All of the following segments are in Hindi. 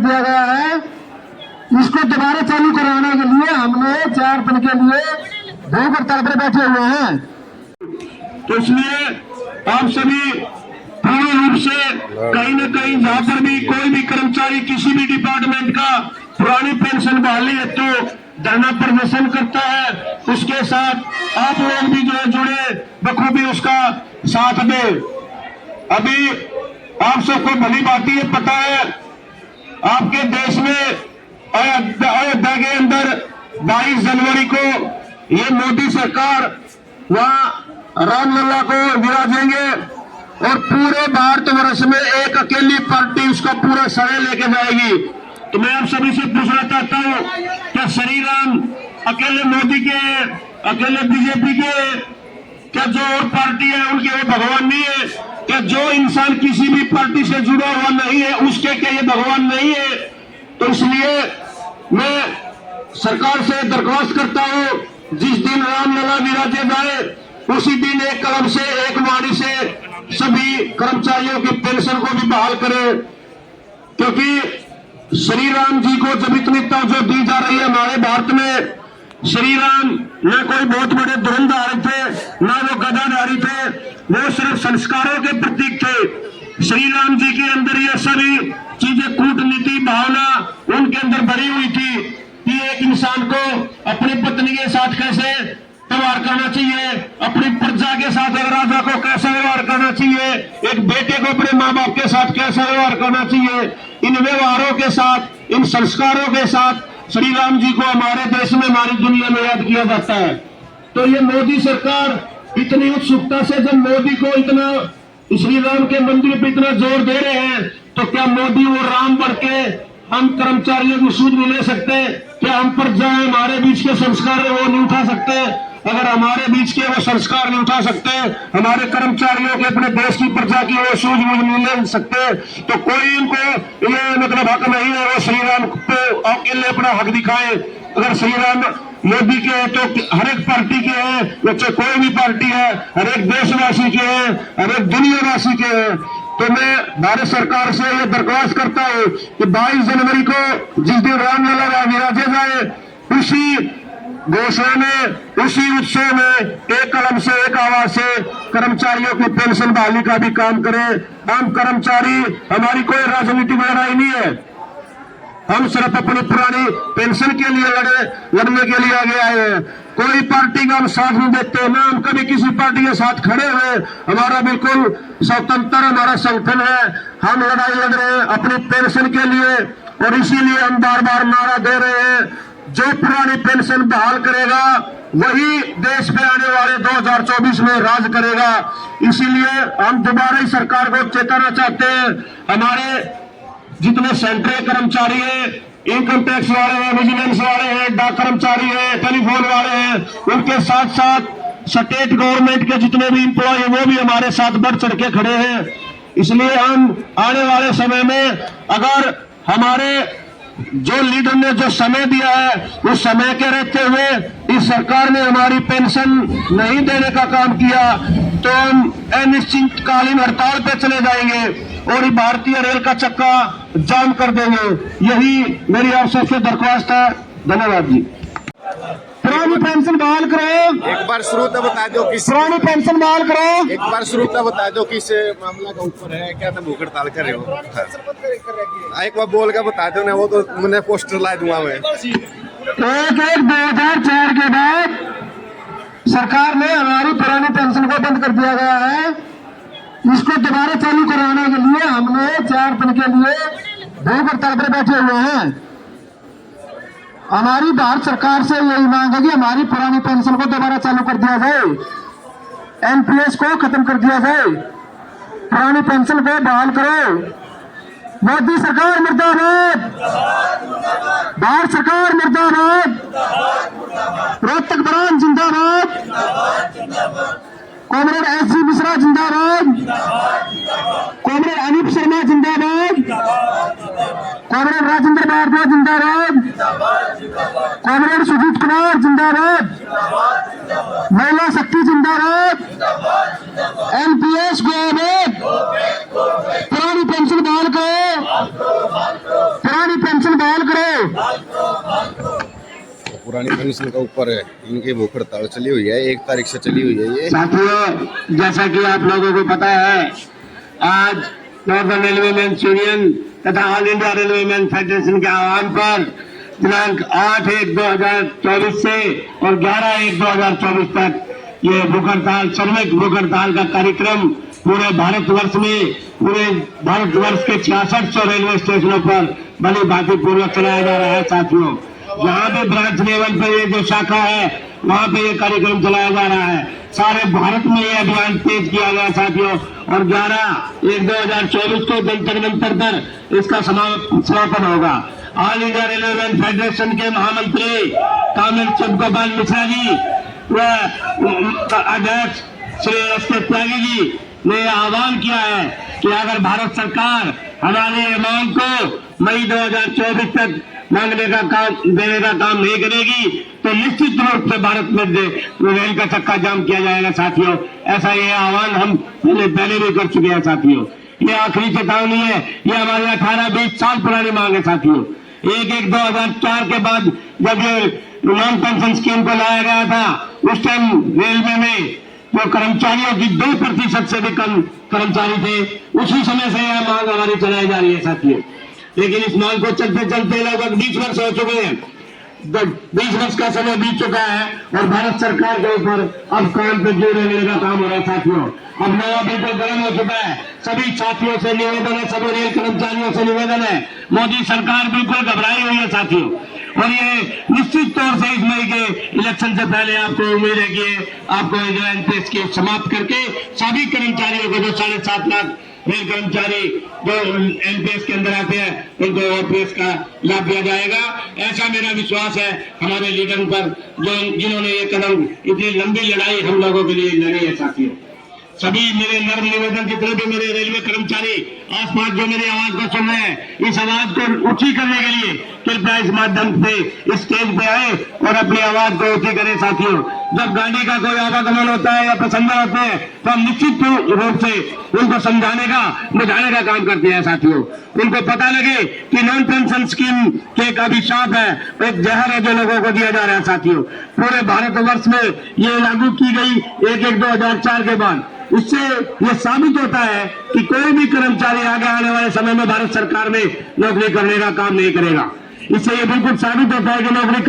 दिया गया है। इसको दोबारा चालू कराने के लिए हमने 4 दिन के लिए भूख हड़ताल पर बैठे हुए हैं। तो इसलिए आप सभी पूर्ण रूप से कहीं न कहीं जहां पर भी कोई भी कर्मचारी किसी भी डिपार्टमेंट का पुरानी पेंशन बहाली हेतु धरना प्रदर्शन करता है, उसके साथ आप लोग भी जो है जुड़े बखूबी उसका साथ दें। अभी आप सबको भली बात ये पता है, आपके देश में अयोध्या के अंदर 22 जनवरी को ये मोदी सरकार वहां रामलला को विराजेंगे और पूरे भारतवर्ष में एक अकेली पार्टी उसका पूरा श्रेय लेके जाएगी। तो मैं आप सभी से पूछना चाहता हूं, क्या श्री राम अकेले मोदी के, अकेले बीजेपी के, क्या जो और पार्टी है उनके वो भगवान नहीं है? क्या जो इंसान किसी भी पार्टी से जुड़ा हुआ नहीं है उसके क्या ये भगवान नहीं है? तो इसलिए मैं सरकार से दरख्वास्त करता हूं, जिस दिन रामलला विराजे जाए उसी दिन एक कलम से एक वाणी से सभी कर्मचारियों की पेंशन को भी बहाल करें, क्योंकि श्री राम जी को जब इतनी तवज्जो दी जा रही है हमारे भारत में, श्री राम न कोई बहुत बड़े धुरंधारी थे, न वो गदाधारी थे, वो सिर्फ संस्कारों के प्रतीक थे। श्री राम जी के अंदर ये सभी चीजें, कूटनीति भावना उनके अंदर भरी हुई थी कि एक इंसान को अपनी पत्नी के साथ कैसे व्यवहार करना चाहिए, अपनी प्रजा के साथ एक राजा को कैसा व्यवहार करना चाहिए, एक बेटे को अपने माँ बाप के साथ कैसा व्यवहार करना चाहिए। इन व्यवहारों के साथ, इन संस्कारों के साथ श्री राम जी को हमारे देश में, हमारी दुनिया में याद किया जाता है। तो ये मोदी सरकार इतनी उत्सुकता से जब मोदी को इतना श्री राम के मंदिर पर इतना जोर दे रहे हैं, तो क्या मोदी वो राम बढ़ के हम कर्मचारियों की सूझ नहीं ले सकते? क्या हम पर जाए हमारे बीच के संस्कार है वो नहीं उठा सकते? अगर हमारे बीच के वो संस्कार नहीं उठा सकते, हमारे कर्मचारियों के, अपने देश की प्रजा की वो सूझबूझ नहीं ले सकते, तो कोई इनको ये मतलब हक नहीं है वो श्री राम पे अकेले अपना हक दिखाए। अगर श्री राम मोदी के हैं तो हर एक पार्टी के हैं, चाहे कोई भी पार्टी है, हर एक देशवासी के हैं, हर एक दुनियावासी के हैं। तो मैं भारत सरकार से यह दरख्वास्त करता हूं कि 22 जनवरी को जिस दिन रामलला विराजे जाए, उसी घोषणा में, उसी उत्सव में एक कलम से एक आवाज से कर्मचारियों की पेंशन बहाली का भी काम करें। हम कर्मचारी, हमारी कोई राजनीतिक लड़ाई नहीं है, हम सिर्फ अपनी पुरानी पेंशन के लिए लड़ने के लिए आगे आए हैं। कोई पार्टी का हम साथ नहीं देते, ना हम कभी किसी पार्टी के साथ खड़े हुए। हमारा बिल्कुल स्वतंत्र हमारा संगठन है, हम लड़ाई लड़ रहे हैं अपनी पेंशन के लिए, और इसीलिए हम बार बार नारा दे रहे हैं, जो पुरानी पेंशन बहाल करेगा वही देश में आने वाले 2024 में राज करेगा। इसीलिए हम दोबारा ही सरकार को चेताना चाहते हैं, हमारे जितने सेंट्रल कर्मचारी हैं, इनकम टैक्स वाले हैं, विजिलेंस वाले हैं, डाक कर्मचारी हैं, टेलीफोन वाले हैं, उनके साथ साथ स्टेट गवर्नमेंट के जितने भी इंप्लॉय हैं वो भी हमारे साथ बढ़ चढ़ के खड़े हैं। इसलिए हम आने वाले समय में, अगर हमारे जो लीडर ने जो समय दिया है उस समय के रहते हुए इस सरकार ने हमारी पेंशन नहीं देने का काम किया, तो हम अनिश्चितकालीन हड़ताल पे चले जाएंगे और भारतीय रेल का चक्का जाम कर देंगे। यही मेरी आप सबसे दरख्वास्त है। धन्यवाद जी। पुरानी पेंशन बहाल करो, एक बार शुरू तो बता दो किस पुरानी पेंशन बहाल करो, एक बार शुरू तो बता दो किस मामला का ऊपर है, क्या तुम भूख हड़ताल कर रहे हो? एक बार बोल के बता दो ना, वो तो मैंने पोस्टर ला दूंगा मैं। 1/1/2004 के बाद सरकार ने हमारी पुरानी पेंशन को बंद कर दिया गया है। इसको दोबारा चालू कराने के लिए हमने 4 दिन के लिए भूख हड़ताल पर बैठे हुए हैं। हमारी भारत सरकार से यही मांग है कि हमारी पुरानी पेंशन को दोबारा चालू कर दिया जाए, एनपीएस को खत्म कर दिया जाए, पुरानी पेंशन को बहाल करो। मोदी सरकार मुर्दाबाद, भारत सरकार मुर्दाबाद, रोहतक बरान जिंदाबाद, कॉमरेड एसजी मिश्रा जिंदाबाद, कॉमरेड अनूप शर्मा जिंदाबाद, कॉमरेड राजेंद्र भारद्वाज जिंदाबाद, कॉमरेड सुजीत कुमार जिंदाबाद, महिला शक्ति जिंदाबाद, एनपीएस को पुरानी पेंशन बहाल करो, पुरानी पुरानी पेंशन का ऊपर है, इनकी भूख हड़ताल चली हुई है, 1 तारीख से चली हुई है ये। साथियों, जैसा कि आप लोगों को पता है, आज नॉर्दर्न रेलवे मेंस यूनियन तथा all India railway men's federation के आह्वान पर दिनांक 8/1/2024 से और 11/1/2024 तक ये भूख हड़ताल, श्रमिक भूख हड़ताल का कार्यक्रम पूरे भारतवर्ष में, पूरे भारतवर्ष के 6600 रेलवे स्टेशनों पर बड़ी भांति पूर्वक चलाया जा रहा है। साथियों, जहाँ पे ब्रांच लेवल पर ये जो शाखा है वहाँ पे ये कार्यक्रम चलाया जा रहा है। सारे भारत में ये अभियान तेज किया गया साथियों, और 11/1/2024 को जंतर मंतर पर इसका समापन होगा। All India railway men's federation के महामंत्री कामिल शिवगोपाल मिश्रा जी व अध्यक्ष श्री एस.के. त्यागी जी ने आह्वान किया है कि अगर भारत सरकार हमारे मांग को मई 2024 तक मांगने का काम, देने का काम नहीं करेगी तो निश्चित रूप से भारत में रेल का चक्का जाम किया जाएगा। साथियों, ऐसा ये आह्वान हम पहले भी कर चुके हैं। साथियों, ये आखिरी चेतावनी है, ये हमारी 18-20 साल पुरानी मांग है। साथियों, 1/1/2004 के बाद जब ये नॉन पेंशन स्कीम को लाया गया था, उस टाइम रेलवे में जो कर्मचारियों की 2% से भी कम कर्मचारी थे, उसी समय से यह मांग हमारी चलाई जा रही है। साथियों, लेकिन इस मांग को चलते चलते लगभग 20 वर्ष हो चुके हैं, 20 वर्ष का समय बीत चुका है और भारत सरकार के ऊपर अब काम पे जोर देने का काम हो रहा है। साथियों, अब नया बिल्कुल गर्म हो चुका है। सभी साथियों से निवेदन है, सभी रेल कर्मचारियों से निवेदन है, मोदी सरकार बिल्कुल घबराई हुई है साथियों, और ये निश्चित तौर से इस मई के इलेक्शन से पहले आपको उम्मीद है कि आपको जो एनपीएस की समाप्त करके सभी कर्मचारियों को, जो 7.5 लाख रेल कर्मचारी जो एनपीएस के अंदर आते हैं, उनको ओपीएस का लाभ दिया जाएगा। ऐसा मेरा विश्वास है हमारे लीडर पर, जिन्होंने ये कदम, इतनी लंबी लड़ाई हम लोगों के लिए लड़ी है। साथियों, सभी मेरे नर्म निवेदन, जितने भी मेरे रेलवे कर्मचारी आसपास जो मेरी आवाज को सुन रहे हैं, इस आवाज को ऊंची करने के लिए कृपया इस माध्यम से इस स्टेज पे आए और अपनी आवाज को ऊंची करें। साथियों, जब गाड़ी का कोई आवागमन होता है या पैसेंजर होते हैं तो हम निश्चित रूप से उनको समझाने का, बुझाने का काम करते हैं। साथियों, उनको पता लगे कि नॉन पेंशन स्कीम के एक अभिशाप है, एक जहर है जो लोगों को दिया जा रहा है। साथियों, पूरे भारतवर्ष में ये लागू की गई 1/1/2004 के बाद, इससे यह साबित होता है कि कोई भी कर्मचारी आगे आने वाले समय में भारत सरकार में नौकरी करने का काम नहीं करेगा। इससे यह बिल्कुल साबित होता है कि नौकरी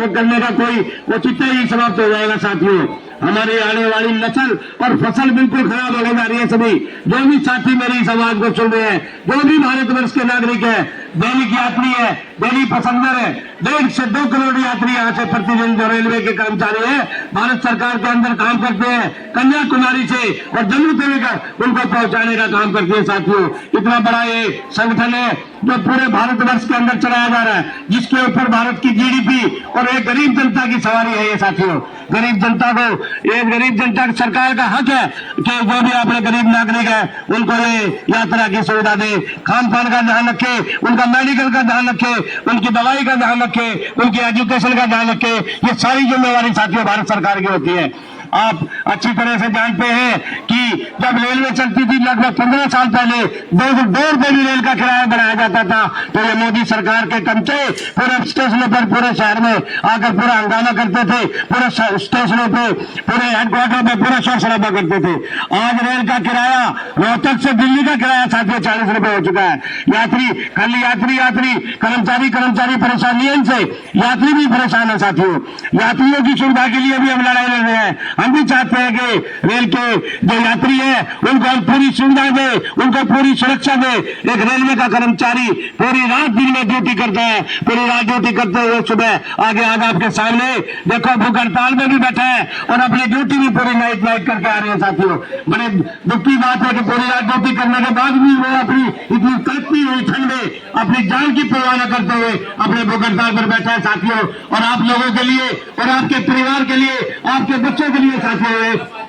करने का कोई औचित्य ही समाप्त हो जाएगा। साथियों, हमारी आने वाली नस्ल और फसल बिल्कुल खराब होने जा रही है। सभी जो भी साथी मेरी इस आवाज को सुन रहे हैं, जो भी भारतवर्ष के नागरिक है, दैनिक यात्री है, दैनिक पैसेंजर है, 1.5 से 2 करोड़ यात्री यहाँ से प्रतिदिन जो रेलवे के कर्मचारी है, भारत सरकार के अंदर काम करते हैं, कन्याकुमारी से और जम्मू से लेकर उनको पहुंचाने का काम करते हैं। साथियों, इतना बड़ा ये संगठन है जो पूरे भारतवर्ष के अंदर चलाया जा रहा है, जिसके ऊपर भारत की जीडीपी और एक गरीब जनता की सवारी है। ये साथियों, गरीब जनता को, ये गरीब जनता सरकार का हक है कि जो भी अपने गरीब नागरिक है उनको ये यात्रा की सुविधा दे, खान पान का ध्यान रखे, उनका मेडिकल का ध्यान रखे, उनकी दवाई का ध्यान रखे, उनकी एजुकेशन का ध्यान रखे। ये सारी जिम्मेवारी साथियों भारत सरकार की होती है। आप अच्छी तरह से जानते हैं कि जब रेलवे चलती थी लगभग 15 साल पहले 2 रुपए भी रेल का किराया बढ़ाया जाता था, तो ये मोदी सरकार के कर्मचारी पूरे स्टेशनों पर, पूरे शहर में आकर पूरा हंगामा करते थे, पूरे स्टेशनों पे, पूरे हेडक्वार्टर पे पूरा शोर शराबा करते थे। आज रेल का किराया, रोहतक से दिल्ली का किराया साथियों 40 रुपए हो चुका है। यात्री, खाली यात्री कर्मचारी परेशान नहीं है, इनसे यात्री भी परेशान है। साथियों, यात्रियों की सुविधा के लिए भी हम लड़ाई लड़ रहे हैं। हम भी चाहते हैं कि रेल के जो यात्री है उनको हम पूरी सुविधा दें, उनको पूरी सुरक्षा दें। एक रेलवे का कर्मचारी पूरी रात दिन में ड्यूटी करता है, पूरी रात ड्यूटी करते हुए सुबह आगे आपके सामने देखो भूख हड़ताल में भी बैठा है और अपनी ड्यूटी भी पूरी नाइट करके आ रहे हैं। साथियों, बड़े दुख की बात है कि पूरी रात ड्यूटी करने के बाद भी वो अपनी इतनी तड़पती हुई ठंड में अपनी जान की परवाह न करते हुए अपने भूख हड़ताल पर बैठा है। साथियों, और आप लोगों के लिए और आपके परिवार के लिए, आपके बच्चों के लिए साथियों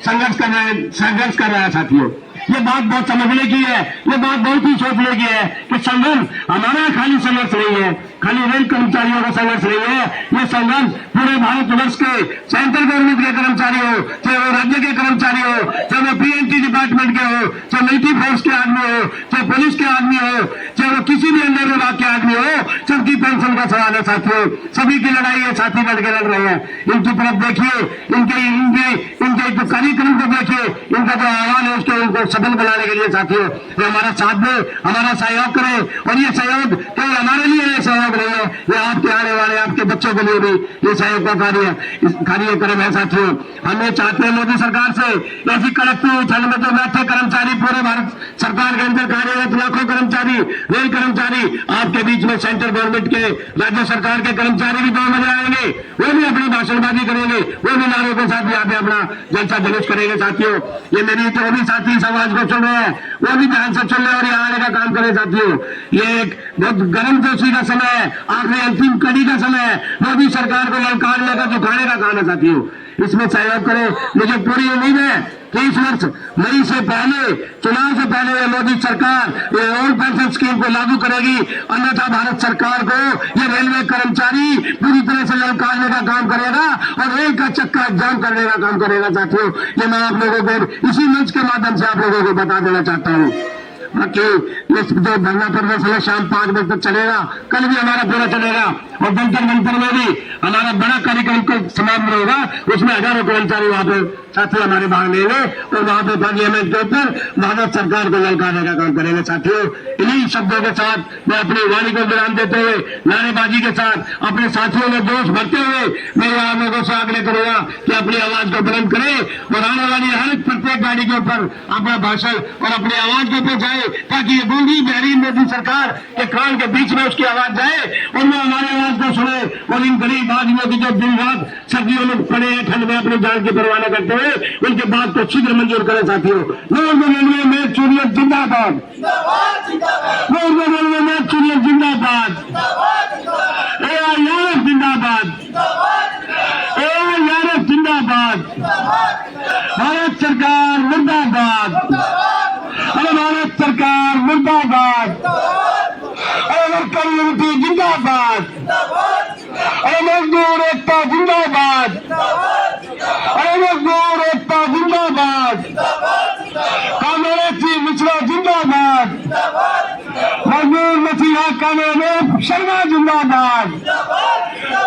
संघर्ष कर रहा है। साथियों, ये बात बहुत समझने की है, ये बात बहुत ही सोचने की है कि संघर्ष हमारा खाली संघर्ष नहीं है, खाली रेल कर्मचारियों का संघर्ष नहीं है। ये संघर्ष पूरे भारतवर्ष के सेंट्रल गवर्नमेंट के कर्मचारी हो, चाहे वो राज्य के कर्मचारी हो, चाहे वो पीएनटी डिपार्टमेंट के हो, चाहे मिलिट्री फोर्स के आदमी हो, चाहे पुलिस के आदमी हो, चाहे वो किसी भी अंडर विभाग के आदमी हो, सबकी पेंशन का सवाल है साथियों। सभी की लड़ाई है, साथी लड़ के लड़ रहे हैं। इनकी तरफ देखिए, इनके जो कार्यक्रम को देखिए, इनका जो आह्वान है उसको उनको सफल बनाने के लिए साथियों ये हमारा साथ दे, हमारा सहयोग करे। और ये सहयोग केवल हमारे लिए ये सहयोग नहीं है, ये आपके आने वाले आपके बच्चों के लिए भी ये सहयोग का कार्यक्रम है साथियों। हम ये चाहते हैं मोदी सरकार से ऐसी कड़कती ठंड में जो बैठे कर्मचारी पूरे भारत सरकार के अंदर कार्यरत लाखों कर्मचारी, रेल कर्मचारी, आपके बीच में सेंट्रल गवर्नमेंट के, राज्य सरकार के कर्मचारी भी 2 बजे आएंगे, वो भी अपनी भाषणबाजी करेंगे, वो भी नारों के साथ यहाँ पे अपना जलसा जुलूस करेंगे साथियों। ये मेरी तो भी साथी समाज को सुन रहे हैं, वो भी ध्यान से सुन रहे और यहाँ आने का काम करें साथियों। ये एक बहुत गर्म जोशी का समय है, आखिरी अंतिम कड़ी का समय है, मोदी सरकार को ललकारने का, झुकाने का काम है साथियों। इसमें सहयोग करें। मुझे पूरी उम्मीद है कि इस वर्ष मई से पहले, चुनाव से पहले ये मोदी सरकार ये ओल्ड पेंशन स्कीम को लागू करेगी, अन्यथा भारत सरकार को ये रेलवे कर्मचारी पूरी तरह से ललकारने का काम करेगा और रेल का चक्का जाम करने का काम करेगा साथियों। ये मैं आप लोगों को इसी मंच के माध्यम से आप लोगों को बता देना चाहता हूँ। बाकी ये जो धरना प्रदर्शन है शाम 5 बजे तक चलेगा, कल भी हमारा पूरा चलेगा और जंतर मंतर में भी हमारा बड़ा कार्यक्रम कल समाप्त होगा, उसमें हजारों कर्मचारी वहां पे साथी हमारे भाग लेंगे और वहां पे पार्लियामेंट के ऊपर भारत सरकार को ललकारने का काम करेंगे साथियों। इन्हीं शब्दों के साथ मैं अपनी वाणी को विराम देते हुए नारेबाजी के साथ अपने साथियों में जोश भरते हुए मेरे आप लोगों से आग्रह करूंगा कि अपनी आवाज को बुलंद करें और आने वाली हर प्रत्येक गाड़ी के ऊपर अपना भाषण और अपनी आवाज को पहुंचाए, ताकि ये गूंगी बहरी मोदी सरकार के कान के बीच में उसकी आवाज जाए और वो हमारी आवाज को सुने और इन गरीब आदमियों की जो दिन रात सर्दियों में पड़े हैं ठंड में अपनी जान की परवाह न करते हुए उनके बात को शीघ्र मंजूर करें साथियों। रेलवे में चूरियत जिंदाबाद, रेलवे में चूरियत जिंदाबाद, AIRF जिंदाबाद, AIRF जिंदाबाद, भारत सरकार मुर्दाबाद, अरे भारत सरकार मुर्दाबाद, अरे वर्कर यूनिटी जिंदाबाद, अरे मजदूर एकता जिंदाबाद, अरे मजदूर एकता जिंदाबाद, कांग्रेसी मिश्रा जिंदाबाद, मजदूर मसीहा कानून शर्मा जिंदाबाद,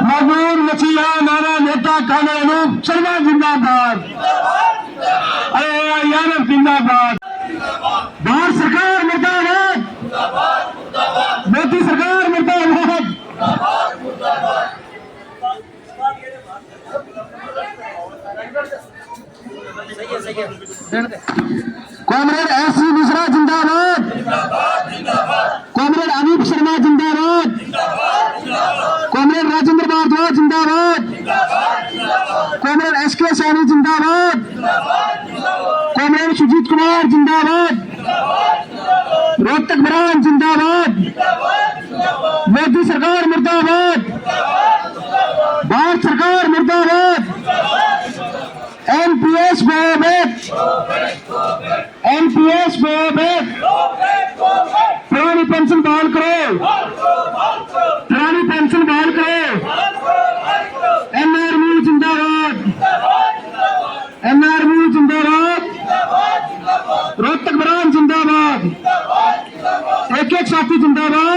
मजदूर मसीहा नारा नेता कानून शर्मा जिंदाबाद, अरे AIRF जिंदाबाद, भारत सरकार मुर्दाबाद, मोदी सरकार मुर्दाबाद। Comrade S.C. मिश्रा जिंदाबाद, कॉमरेड अनूप शर्मा जिंदाबाद, कॉमरेड राजेंद्र भारद्वाज जिंदाबाद, कॉमरेड S.K. सैनी जिंदाबाद, कॉमरेड सुजीत कुमार जिंदाबाद, रोहतक बरान जिंदाबाद, मोदी सरकार मुर्दाबाद, भारत सरकार मुर्दाबाद, NPS बैक, NPS बैक, पुरानी पेंशन बहाल करो, पुरानी पेंशन बहाल करो, NRMU जिंदाबाद, NRMU जिंदाबाद, रोहतक बरान जिंदाबाद, एक साथी जिंदाबाद।